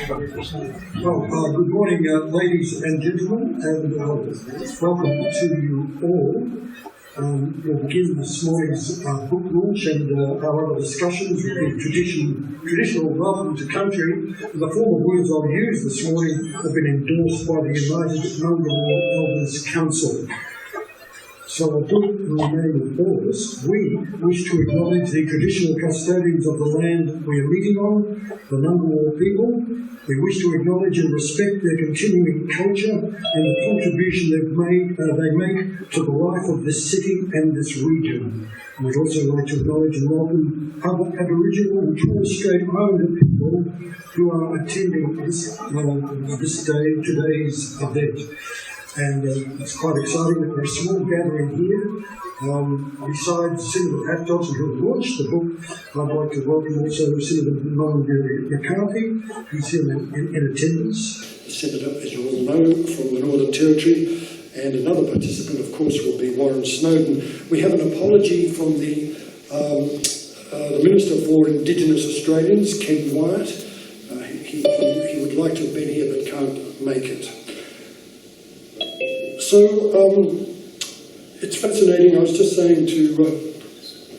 Well, good morning, ladies and gentlemen, and welcome to you all. We'll begin this morning's book launch and our other discussions with the traditional welcome to country. The formal words I'll use this morning have been endorsed by the United Unbreakable Elders Council. So I'll do it in the name of all of us. We wish to acknowledge the traditional custodians of the land we are meeting on, the Ngunnawal people. We wish to acknowledge and respect their continuing culture and the contribution they make to the life of this city and this region. We'd also like to acknowledge and welcome other Aboriginal and Torres Strait Islander people who are attending today's event. And it's quite exciting that we're a small gathering here. Besides Senator Pat Dodson, who launched the book, I'd like to welcome also Senator Mullen McCarthy, who's here in attendance. The Senator, as you all know, from the Northern Territory, and another participant, of course, will be Warren Snowden. We have an apology from the Minister for Indigenous Australians, Ken Wyatt. He would like to have been here but can't make it. So, it's fascinating. I was just saying to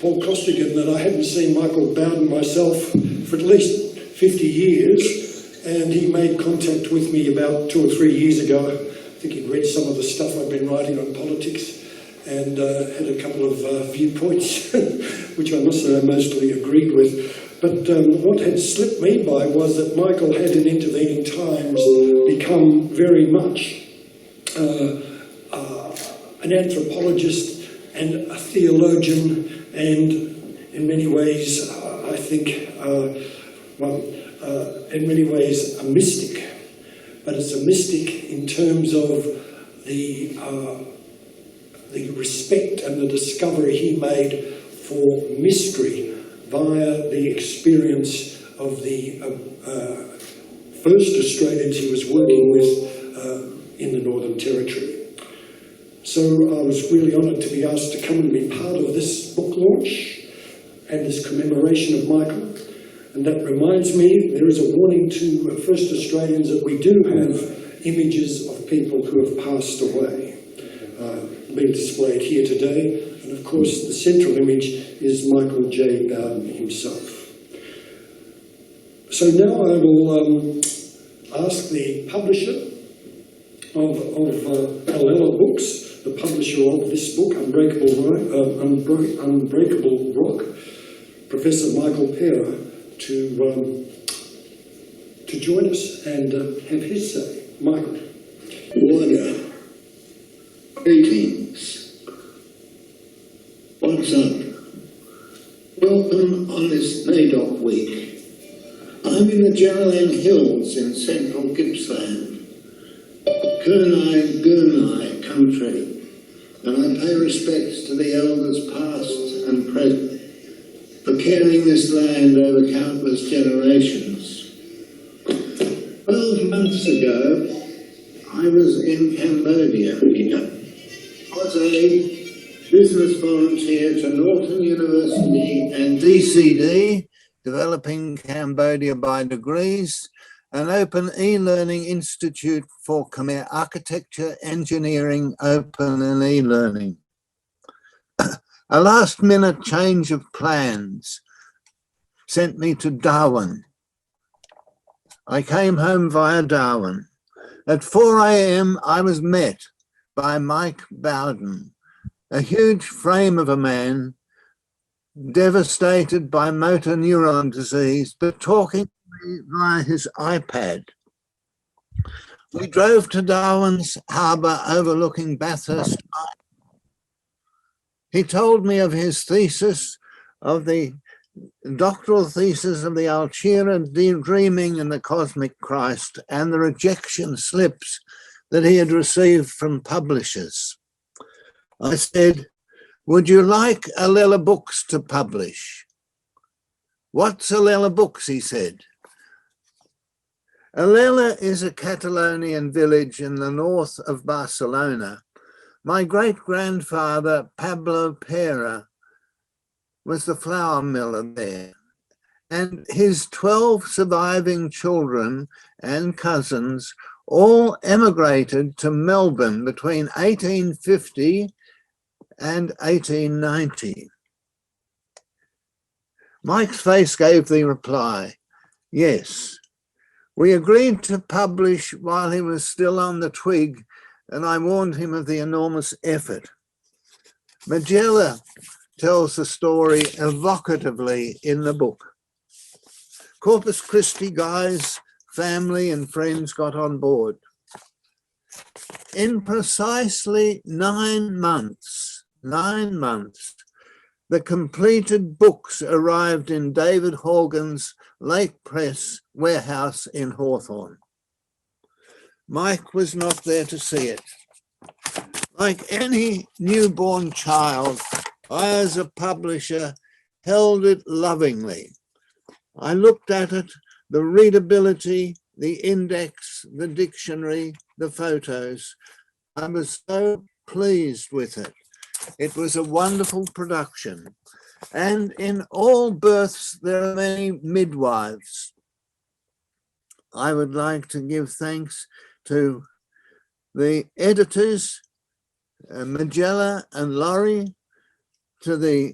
Paul Costigan that I hadn't seen Michael Bowden myself for at least 50 years, and he made contact with me about 2 or 3 years ago. I think he'd read some of the stuff I've been writing on politics and had a couple of viewpoints, which I must say I mostly agreed with. But what had slipped me by was that Michael had in intervening times become very much an anthropologist and a theologian, and in many ways, I think, in many ways, a mystic. But it's a mystic in terms of the respect and the discovery he made for mystery via the experience of the first Australians he was working with in the Northern Territory. So I was really honoured to be asked to come and be part of this book launch and this commemoration of Michael. And that reminds me, there is a warning to First Australians that we do have images of people who have passed away, being displayed here today. And of course, the central image is Michael J. Bowden himself. So now I will ask the publisher of Alella Books, the publisher of this book, Unbreakable Rock, Professor Michael Pera, to join us and have his say. Michael. Order. Greetings. What's up? Welcome on this NAIDOC week. I'm in the Jarralane Hills in central Gippsland, Gurnai country, and I pay respects to the elders past and present for carrying this land over countless generations. 12 months ago, I was in Cambodia as a business volunteer to Northern University and DCD, Developing Cambodia by Degrees, an open e-learning institute for Khmer architecture, engineering, open and e-learning. A last-minute change of plans sent me to Darwin. I came home via Darwin. At 4 a.m. I was met by Mike Bowden, a huge frame of a man, devastated by motor neuron disease, but talking to me via his iPad. We drove to Darwin's harbour overlooking Bathurst. He told me of his thesis, of the doctoral thesis of the Alchira Dreaming and the Cosmic Christ, and the rejection slips that he had received from publishers. I said, "Would you like Alella Books to publish?" "What's Alella Books?" he said. Alella is a Catalonian village in the north of Barcelona. My great-grandfather, Pablo Pera, was the flour miller there, and his 12 surviving children and cousins all emigrated to Melbourne between 1850 and 1890. Mike's face gave the reply, yes. We agreed to publish while he was still on the twig, and I warned him of the enormous effort. Magella tells the story evocatively in the book. Corpus Christi guys, family and friends got on board. In precisely 9 months, the completed books arrived in David Horgan's Lake Press warehouse in Hawthorne. Mike was not there to see it. Like any newborn child, I, as a publisher, held it lovingly. I looked at it, the readability, the index, the dictionary, the photos. I was so pleased with it. It was a wonderful production. And in all births, there are many midwives. I would like to give thanks to the editors, Magella and Laurie, to the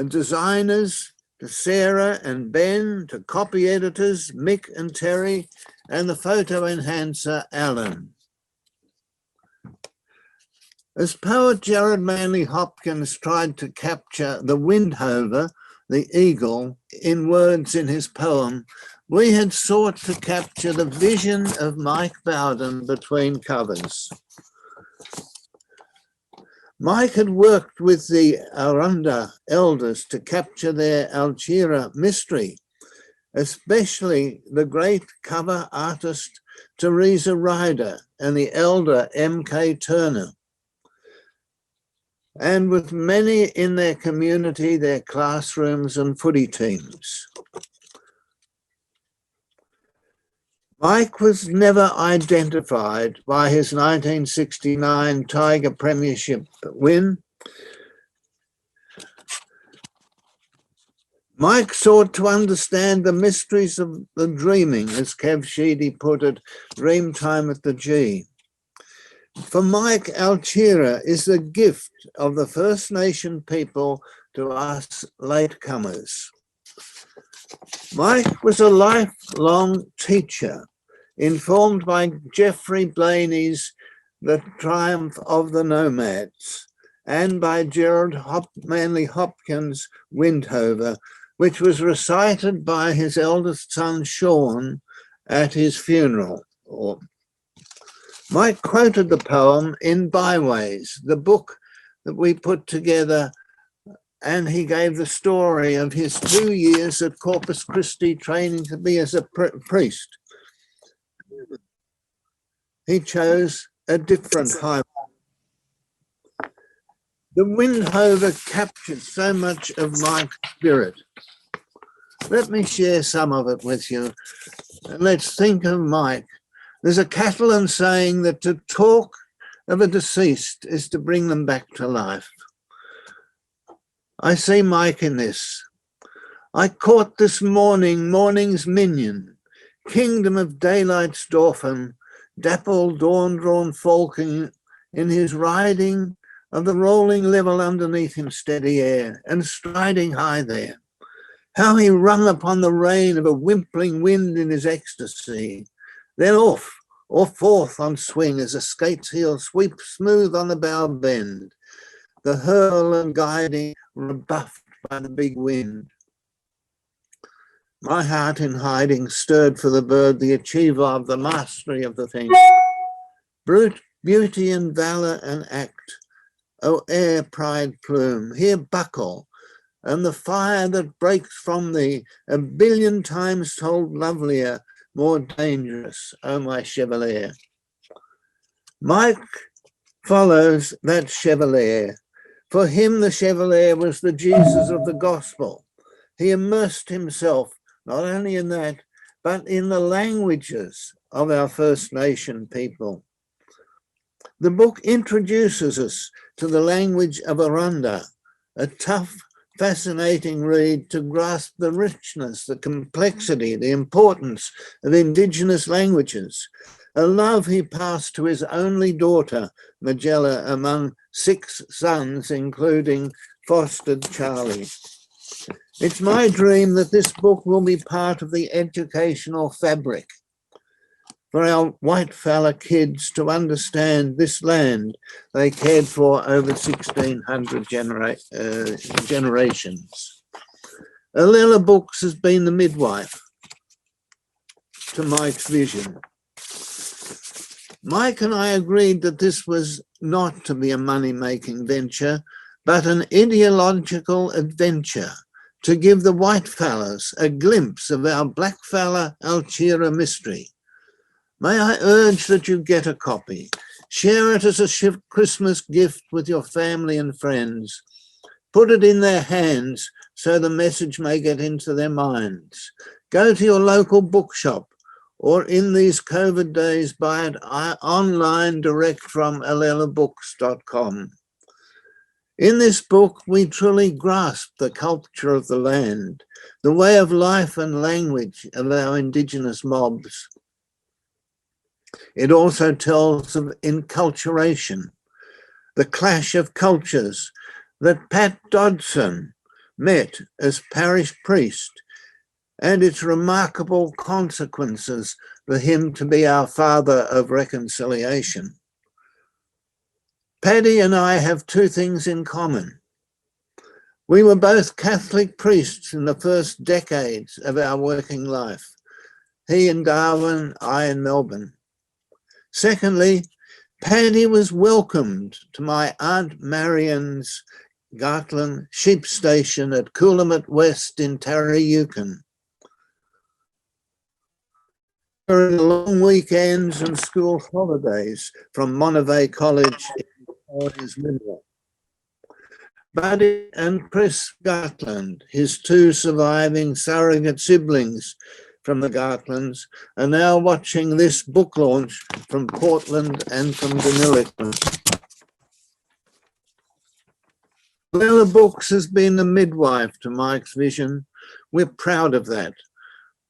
designers, to Sarah and Ben, to copy editors, Mick and Terry, and the photo enhancer, Alan. As poet Jared Manley Hopkins tried to capture the windhover, the eagle, in words in his poem, we had sought to capture the vision of Mike Bowden between covers. Mike had worked with the Arunda elders to capture their Algera mystery, especially the great cover artist Teresa Ryder and the elder M.K. Turner. And with many in their community, their classrooms and footy teams. Mike was never identified by his 1969 Tiger Premiership win. Mike sought to understand the mysteries of the dreaming, as Kev Sheedy put it, dream time at the G. For Mike, Algera is the gift of the First Nation people to us latecomers. Mike was a lifelong teacher, informed by Geoffrey Blaney's The Triumph of the Nomads and by Gerard Manley Hopkins' Windhover, which was recited by his eldest son, Sean, at his funeral. Mike quoted the poem in Byways, the book that we put together, and he gave the story of his 2 years at Corpus Christi training to be as a priest. He chose a different highway. The Windhover captured so much of Mike's spirit. Let me share some of it with you. Let's think of Mike. There's a Catalan saying that to talk of a deceased is to bring them back to life. I see Mike in this. I caught this morning's minion, kingdom of daylight's dolphin, dappled dawn-drawn falcon in his riding of the rolling level underneath him steady air, and striding high there. How he rung upon the rein of a wimpling wind in his ecstasy, then off forth on swing as a skate's heel sweeps smooth on the bow bend, the hurl and guiding rebuffed by the big wind. My heart in hiding stirred for the bird, the achiever of the mastery of the thing. Brute beauty and valour and act, O air pride plume, here buckle, and the fire that breaks from thee, a billion times told lovelier, more dangerous, O my chevalier. Mike follows that chevalier. For him, the chevalier was the Jesus of the gospel. He immersed himself not only in that, but in the languages of our First Nation people. The book introduces us to the language of Arunda, a tough fascinating read to grasp the richness, the complexity, the importance of Indigenous languages, a love he passed to his only daughter, Magella, among 6 sons, including fostered Charlie. It's my dream that this book will be part of the educational fabric for our white fella kids to understand this land they cared for over 1,600 generations. Alela Books has been the midwife to Mike's vision. Mike and I agreed that this was not to be a money-making venture, but an ideological adventure to give the white fellas a glimpse of our black fella Alchira mystery. May I urge that you get a copy. Share it as a Christmas gift with your family and friends. Put it in their hands so the message may get into their minds. Go to your local bookshop, or in these COVID days, buy it online direct from alelabooks.com. In this book, we truly grasp the culture of the land, the way of life and language of our Indigenous mobs. It also tells of enculturation, the clash of cultures that Pat Dodson met as parish priest, and its remarkable consequences for him to be our father of reconciliation. Paddy and I have 2 things in common. We were both Catholic priests in the first decades of our working life. He in Darwin, I in Melbourne. Secondly, Paddy was welcomed to my Aunt Marion's Gartland sheep station at Coolamet West in Tarryukin. During long weekends and school holidays from Monterey College in his middle. Buddy and Chris Gartland, his 2 surviving surrogate siblings from the Gartlands, are now watching this book launch from Portland and from Deniliquin. Alela Books has been the midwife to Mike's vision. We're proud of that.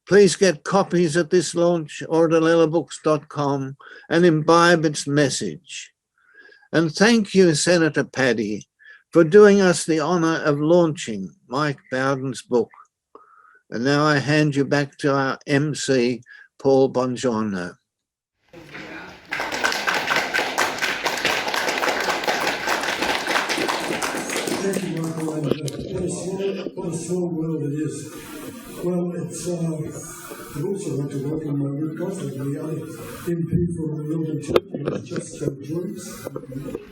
Please get copies at this launch or at alelabooks.com and imbibe its message. And thank you, Senator Paddy, for doing us the honour of launching Mike Bowden's book. And now I hand you back to our MC, Paul Bongiorno. Thank you, Michael. And what a small world it is. Well, I'd also like to welcome Rick Goffin, the other MP for the Melbourne Church, who just joined us.